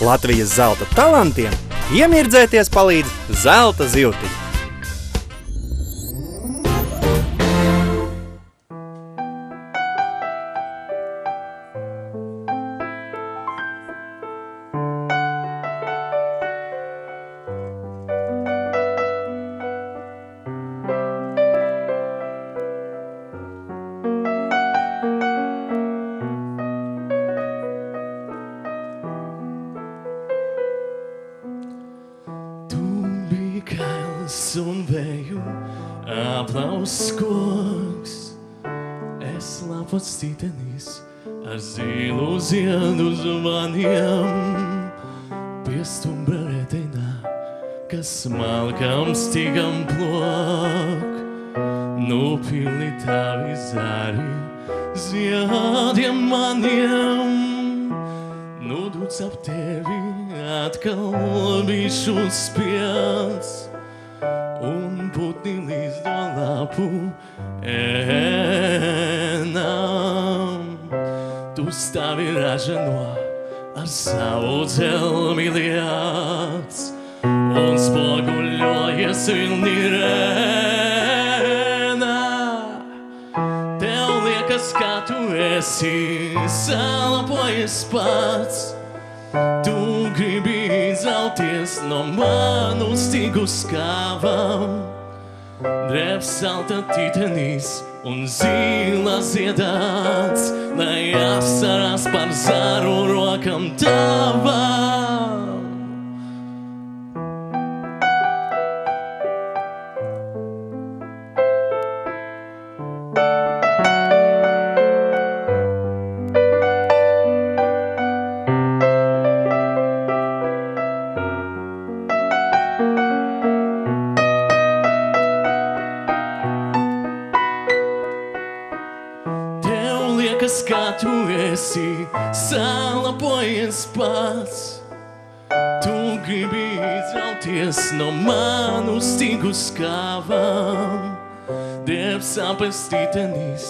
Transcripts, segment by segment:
Latvijas zelta talantiem iemirdzēties palīdz zelta zivtiņa. Un vēju aplauss koks, es lapot stītenīs ar zīlu ziedu zvaniem. Pie stumbra reteinā, kas smalkam stīgam plok, nu pili tavi zari ziediem maniem. Nu duc ap tevi atkal bišu spiedz, un putni līzdo lapu ēnām. Tu stāvi ražano ar savu dzelmi liec, un spoguļojies vilni rēnā. Tev liekas, kā tu esi salapojies pats, tu gribi izauties no manu stīgu skāvam. Drēbs salta tītenīs un zīla ziedāts, lai asarās par zaru rokam tavam. Kā tu esi salapojies pats, tu gribi izrauties no manu stīgu skāvam. Drēbs apes tītenīs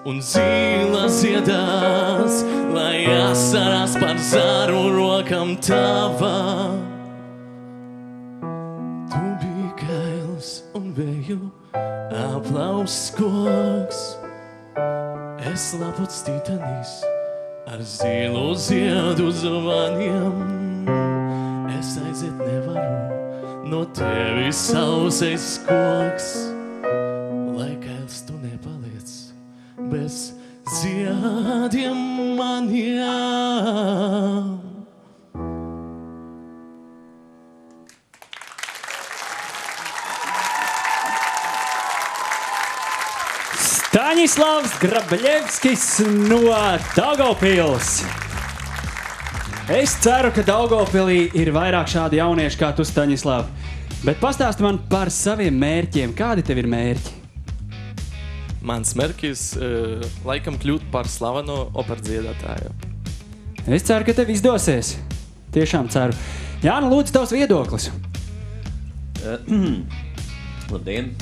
un zīla ziedās, lai asarās par zaru rokam tavam. Tu biji kails un vēju aplauss koks, es lapot stītenīs ar zīlu ziedu zvaniem. Es aiziet nevaru no tevis sausais koks, lai kails tu nepaliec bez ziediem maniem. Staņislavs Grabļevskis no Daugavpils. Es ceru, ka Daugavpilī ir vairāk šādi jaunieši kā tu, Staņislav. Bet pastāsti man par saviem mērķiem. Kādi tev ir mērķi? Mans mērķis laikam kļūt par slaveno operdziedātāju. Es ceru, ka tev izdosies. Tiešām ceru. Jāna, lūdzu, tavs viedoklis. Labdien!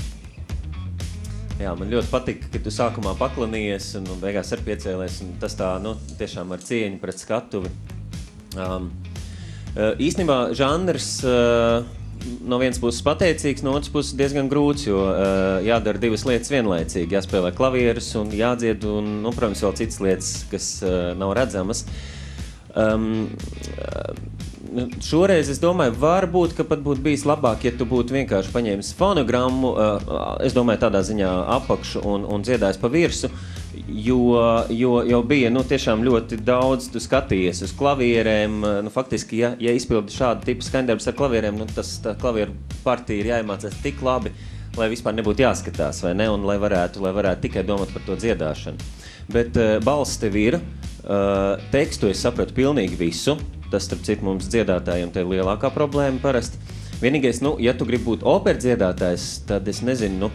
Jā, man ļoti patika, ka tu sākumā paklanījies un beigās ar piecēlies, un tas tā, tiešām ar cieņu pret skatuvi. Īstenībā žanrs no vienas puses pateicīgs, no otras puses diezgan grūts, jo jādara divas lietas vienlaicīgi. Jāspēlē klavierus un jādzied, un, protams, vēl citas lietas, kas nav redzamas. Šoreiz es domāju, varbūt, ka pat būtu bijis labāk, ja tu būtu vienkārši paņēmis fonogrammu, es domāju tādā ziņā apakšu un dziedājis pa virsu, jo bija tiešām ļoti daudz, tu skatījies uz klavierēm, faktiski, ja izpildi šādu tipu skaņdarbus ar klavierēm, tā klavieru partija ir jāiemācās tik labi, lai vispār nebūtu jāskatās, vai ne, un lai varētu tikai domāt par to dziedāšanu. Bet balss tev ir, tekstu es sapratu pilnīgi visu. Tas, starp citu, mums dziedātājiem te ir lielākā problēma parasti. Vienīgais, ja tu gribi būt operdziedātājs, tad es nezinu,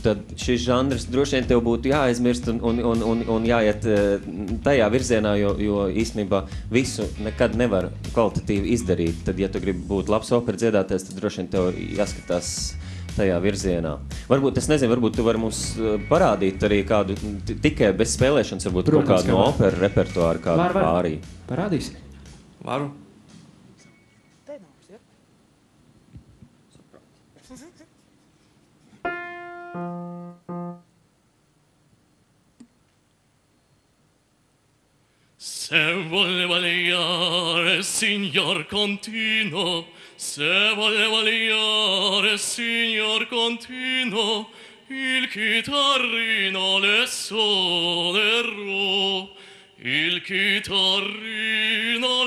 tad šis žanrs droši vien tev būtu jāaizmirst un jāiet tajā virzienā, jo īstenībā visu nekad nevar kvalitatīvi izdarīt. Tad, ja tu gribi būt labs operdziedātājs, tad droši vien tev jāskatās tajā virzienā. Varbūt, es nezinu, varbūt tu vari mums parādīt arī kādu, tikai bez spēlēšanas, varbūt kaut kādu no opera repertuāru, kādu pārī. Parādīsi? Varu. Se voleva liare, signor Contino, se voleva liare, signor Contino, il chitarrino le suonerò, il chitarrino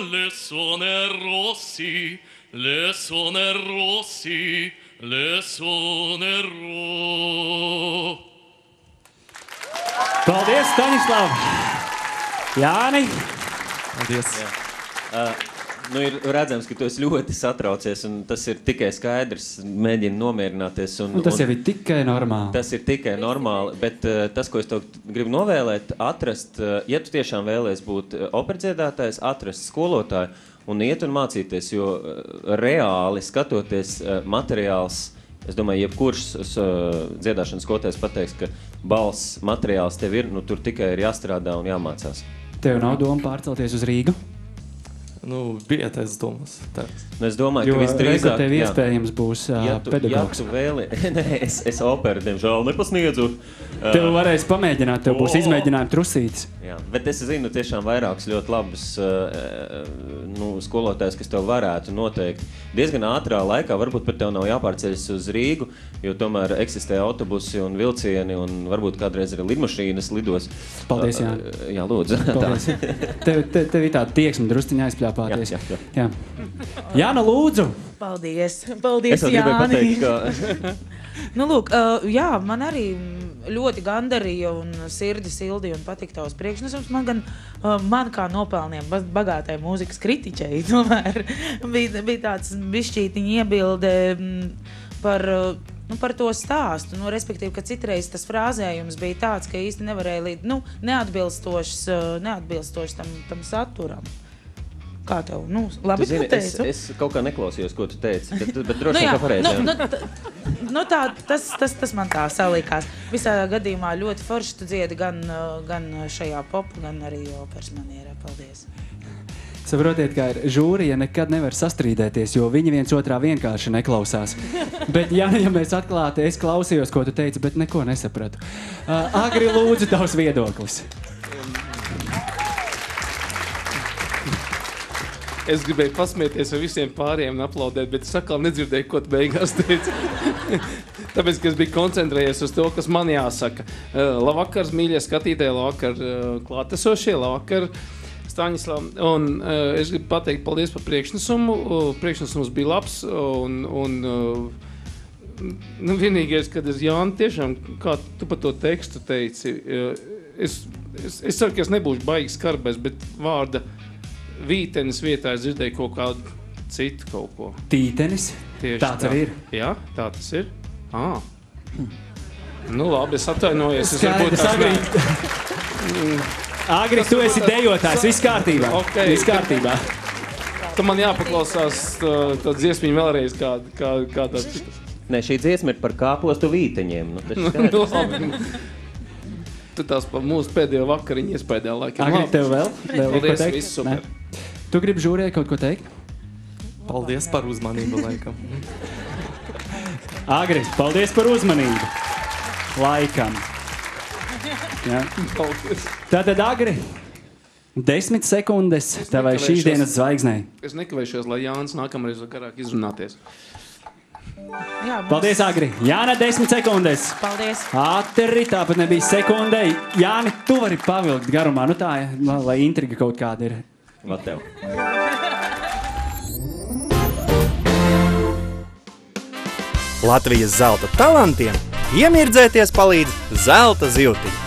le suonerò, sì, le suonerò, sì, le suonerò. Paldies, Staņislav! Jāni! Paldies! Nu, ir redzams, ka tu esi ļoti satraucies, un tas ir tikai skaidrs, mēģini nomierināties. Tas jau ir tikai normāli. Tas ir tikai normāli, bet tas, ko es tev gribu novēlēt, atrast, ja tu tiešām vēlies būt operdziedātājs, atrast skolotāju un iet un mācīties, jo reāli skatoties materiāls, es domāju, jebkurš dziedāšanas skolotājs pateiks, ka balss materiāls tev ir, nu tur tikai ir jāstrādā un jāmācās. Tev nav doma pārcelties uz Rīgu? Nu, bija tas domas. Nu, es domāju, ka visdrīzāk... Jo tev iespējams būs pedagogs. Ja tu vēli... Nē, es operu, diemžēl, nepasniedzu. Tev varēs pamēģināt, tev būs izmēģinājumi trusītis. Jā, bet es zinu tiešām vairākus ļoti labus skolotājus, kas tev varētu noteikt diezgan ātrā laikā. Varbūt pat tev nav jāpārceļas uz Rīgu, jo tomēr eksistē autobusi un vilcieni un varbūt kādreiz arī lidmašīnas lidos. Paldies, Jāni. Jā, lūdzu. Paldies. Tev ir tāda tieksme drusciņā aizpļāpāties. Jā. Jāna, lūdzu! Paldies, paldies, Jāni. Es gribēju pateikt, ka... Nu, lūk, jā, man arī ļoti gandarīja un sirdi sildīja un patika tavs priekšnesums. Man kā nopelniem bagātai mūzikas kritiķei tomēr bija tāds bišķītiņa iebilde par to stāstu. Nu, respektīvi, ka citreiz tas frāzējums bija tāds, ka īsti nevarēja neatbilstoši tam saturam. Kā tev? Nu, labi, tu zini, es kaut kā neklausījos, ko tu teici, bet droši vien, ka pareizi. Tas man tā salikās. Visā gadījumā ļoti forši tu dziedi gan šajā popu, gan arī operas manierē. Paldies. Saprotiet, kā ir žūrija nekad nevar sastrīdēties, jo viņi viens otrā vienkārši neklausās. Bet, ja mēs atklāti, es klausījos, ko tu teici, bet neko nesapratu. Agri, lūdzu, tavs viedoklis. Es gribēju pasmieties ar visiem pāriem un aplaudēt, bet es atkal nedzirdēju, ko tu beigās teici. Tāpēc, ka es biju koncentrējies uz to, kas man jāsaka. Labvakar, mīļie skatītāji, labvakar, klātesošie, labvakar, Staņislav. Un es gribu pateikt paldies par priekšnesumu. Priekšnesums bija labs un vienīgais, kad es Jāni tiešām, kā tu par to tekstu teici, es ceru, ka es nebūšu baigi skarbais, bet vārda Vītenis vietā es dzirdēju kaut kādu citu kaut ko. Tītenis? Tieši tāds arī ir? Jā, tā tas ir. Nu labi, es atvainojos. Agri, tu esi dejotājs, viss kārtībā. Okay. Viss kārtībā. Tu man jāpaklausās tā dziesmiņa vēlreiz kādā. Nē, šī dziesma ir par kāpostu vīteņiem. Nu, Tu tās par mūsu pēdējo vakariņu iespējā laikam. Agri, tev vēl? Paldies, viss super. Tu gribi žūrē kaut ko teikt? Paldies par uzmanību, laikam. Agri, paldies par uzmanību. Laikam. Ja. Tātad, Agri, 10 sekundes tavai šīs dienas zvaigznei. Es nekavēšos, lai Jānis nākamreiz garāk izrunāties. Jā, Paldies, Agri. Jāna, 10 sekundes. Paldies. Ātri, tāpat nebija sekundē. Jāni, tu vari pavilkt garumā. Nu tā, lai intriga kaut kāda ir. Vat tev. Latvijas zelta talantiem iemirdzēties palīdz zelta zivtiņa.